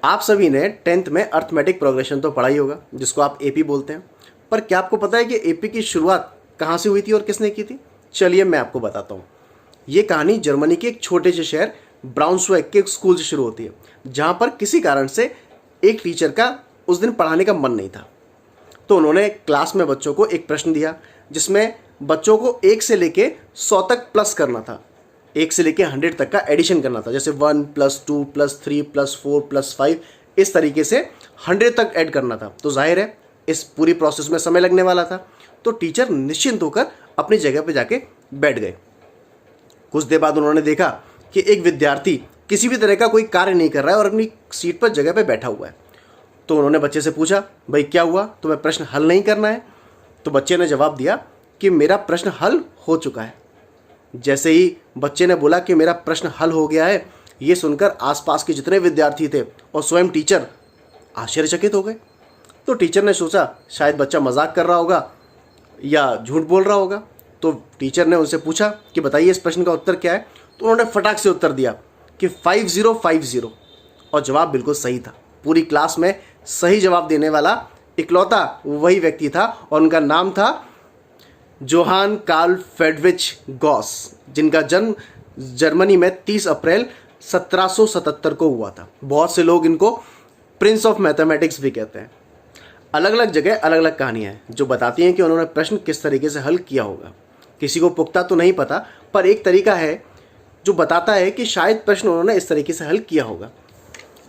आप सभी ने 10th में अर्थमेटिक प्रोग्रेशन तो पढ़ा ही होगा, जिसको आप एपी बोलते हैं। पर क्या आपको पता है कि एपी की शुरुआत कहाँ से हुई थी और किसने की थी? चलिए मैं आपको बताता हूँ। ये कहानी जर्मनी के एक छोटे से शहर ब्राउन्सवेग के एक स्कूल से शुरू होती है, जहाँ पर किसी कारण से एक टीचर का उस दिन पढ़ाने का मन नहीं था। तो उन्होंने क्लास में बच्चों को एक प्रश्न दिया, जिसमें बच्चों को 1 से लेके 100 तक प्लस करना था, 1 से लेके 100 तक का एडिशन करना था। जैसे 1 + 2 + 3 + 4 + 5 इस तरीके से 100 तक ऐड करना था। तो जाहिर है इस पूरी प्रोसेस में समय लगने वाला था। तो टीचर निश्चिंत होकर अपनी जगह पे जाके बैठ गए। कुछ देर बाद उन्होंने देखा कि एक विद्यार्थी किसी भी तरह का कोई कार्य नहीं कर रहा है और अपनी सीट पर जगह पे बैठा हुआ है। तो उन्होंने बच्चे से पूछा, भाई क्या हुआ, तुम्हें प्रश्न हल नहीं करना है? तो बच्चे ने जवाब दिया कि मेरा प्रश्न हल हो चुका है। जैसे ही बच्चे ने बोला कि मेरा प्रश्न हल हो गया है, ये सुनकर आसपास के जितने विद्यार्थी थे और स्वयं टीचर आश्चर्यचकित हो गए। तो टीचर ने सोचा शायद बच्चा मजाक कर रहा होगा या झूठ बोल रहा होगा। तो टीचर ने उनसे पूछा कि बताइए इस प्रश्न का उत्तर क्या है? तो उन्होंने फटाक से उत्तर दिया कि 5050। और जवाब बिल्कुल सही था। पूरी क्लास में सही जवाब देने वाला इकलौता वही व्यक्ति था और उनका नाम था जोहान कार्ल फ्रेडरिच गॉस, जिनका जन्म जर्मनी में 30 अप्रैल 1777 को हुआ था। बहुत से लोग इनको प्रिंस ऑफ मैथमेटिक्स भी कहते हैं। अलग अलग जगह अलग अलग कहानियाँ हैं जो बताती हैं कि उन्होंने प्रश्न किस तरीके से हल किया होगा। किसी को पुख्ता तो नहीं पता, पर एक तरीका है जो बताता है कि शायद प्रश्न उन्होंने इस तरीके से हल किया होगा।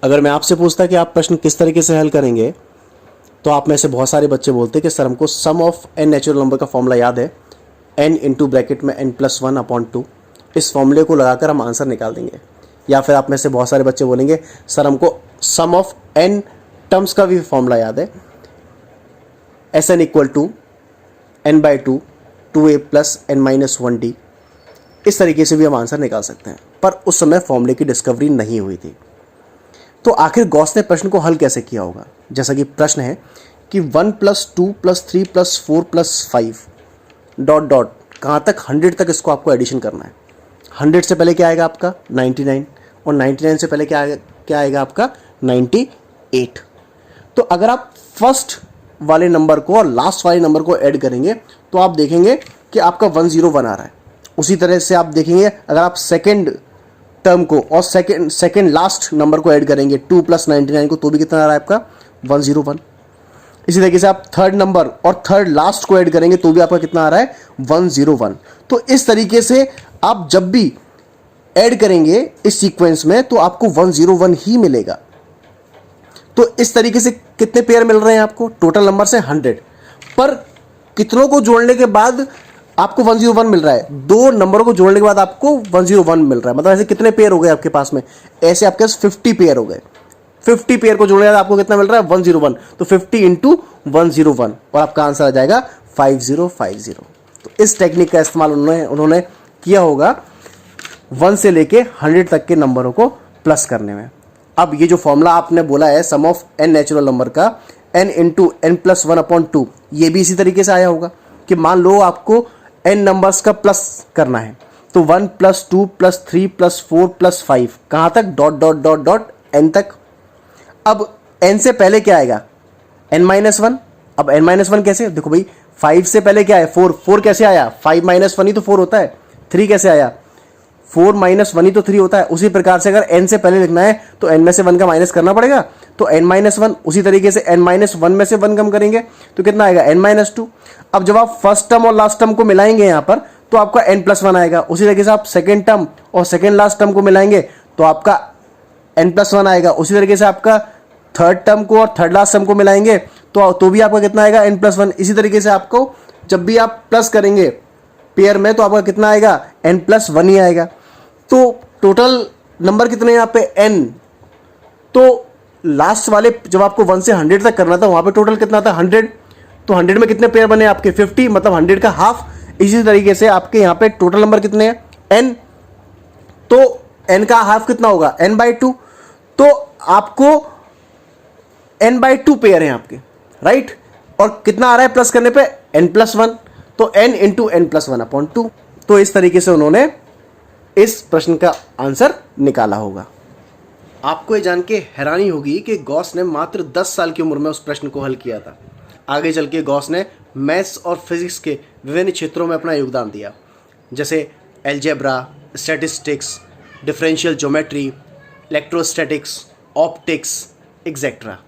अगर मैं आपसे पूछता कि आप प्रश्न किस तरीके से हल करेंगे, तो आप में से बहुत सारे बच्चे बोलते कि सर हमको सम ऑफ n नेचुरल नंबर का फॉर्मूला याद है, n इंटू ब्रैकेट में n+1/2। इस फॉर्मूले को लगाकर हम आंसर निकाल देंगे। या फिर आप में से बहुत सारे बच्चे बोलेंगे सर हमको सम ऑफ n टर्म्स का भी फॉर्मूला याद है, Sn = n/2 2a + n-1d। इस तरीके से भी हम आंसर निकाल सकते हैं। पर उस समय फॉर्मूले की डिस्कवरी नहीं हुई थी। तो आखिर गॉस ने प्रश्न को हल कैसे किया होगा? जैसा कि प्रश्न है कि 1 + 2 + 3 + 4 + 5 ... कहाँ तक 100 तक इसको आपको एडिशन करना है। 100 से पहले क्या आएगा आपका 99, और 99 से पहले क्या आएगा आपका 98। तो अगर आप फर्स्ट वाले नंबर को और लास्ट वाले नंबर को ऐड करेंगे तो आप देखेंगे कि आपका 101 आ रहा है। उसी तरह से आप देखेंगे अगर आप सेकेंड टर्म को और सेकेंड लास्ट नंबर को ऐड करेंगे 2 + 99 को, तो भी कितना आ रहा है आपका 101। इसी तरीके से आप थर्ड नंबर और थर्ड लास्ट को ऐड करेंगे तो भी आपका कितना आ रहा है 101। तो इस तरीके से आप जब भी ऐड करेंगे इस सीक्वेंस में तो आपको 101 ही मिलेगा। तो इस तरीके से कितने पेयर मिल रहे हैं आपको? टोटल नंबर से 100, पर कितनों को जोड़ने के बाद आपको 101 मिल रहा है? 2 नंबरों को जोड़ने के बाद आपको 101 मिल रहा है। मतलब ऐसे कितने पेयर हो गए आपके पास में? ऐसे आपके पास 50 पेयर हो गए। 50 पेयर को जोड़ने के बाद आपको कितना मिल रहा है 101। तो 50 × 101 और आपका आंसर आ जाएगा 5050। तो इस टेक्निक का इस्तेमाल उन्होंने किया होगा 1 से लेके 100 तक के नंबरों को प्लस करने में। अब ये जो फॉर्मूला आपने बोला है सम ऑफ n नेचुरल नंबर का n × n+1/2, ये भी इसी तरीके से आया होगा कि मान लो आपको n नंबर्स का प्लस करना है, तो 1 + 2 + 3 + 4 + 5 कहाँ तक n तक। अब n से पहले क्या आएगा n-1। अब n-1 कैसे? देखो भाई 5 से पहले क्या है 4 कैसे आया? 5 - 1 ही तो 4 होता है। 3 कैसे आया? 4 - 1 ही तो 3 होता है। उसी प्रकार से अगर n से पहले लिखना है तो n में से 1 का माइनस करना पड़ेगा, तो n-1। उसी तरीके से n-1 में से 1 कम करेंगे तो कितना आएगा n-2। अब जब आप फर्स्ट टर्म और लास्ट टर्म को मिलाएंगे यहाँ पर तो आपका n+1 आएगा। उसी तरीके से आप सेकेंड टर्म और सेकेंड लास्ट टर्म को मिलाएंगे तो आपका n+1 आएगा। उसी तरीके से आपका थर्ड टर्म को और थर्ड लास्ट टर्म को मिलाएंगे तो भी आपका कितना आएगा n+1। इसी तरीके से आपको जब भी आप प्लस करेंगे पेयर में तो आपका कितना आएगा n+1 ही आएगा। तो टोटल नंबर कितने हैं यहाँ पे n। तो लास्ट वाले जब आपको 1 से 100 तक करना था वहां पे टोटल कितना था 100। तो 100 में कितने पेयर बने आपके 50, मतलब 100 का हाफ। इसी तरीके से आपके यहाँ पे टोटल नंबर कितने हैं n। तो n का हाफ कितना होगा n/2। तो आपको n/2 पेयर हैं आपके, राइट। और कितना आ रहा है प्लस करने पे n+1, तो n × n+1/2। तो इस तरीके से उन्होंने इस प्रश्न का आंसर निकाला होगा। आपको ये जान के हैरानी होगी कि गॉस ने मात्र 10 साल की उम्र में उस प्रश्न को हल किया था। आगे चल के गॉस ने मैथ्स और फिजिक्स के विभिन्न क्षेत्रों में अपना योगदान दिया, जैसे algebra, statistics, differential geometry, electrostatics, optics, एग्जेट्रा।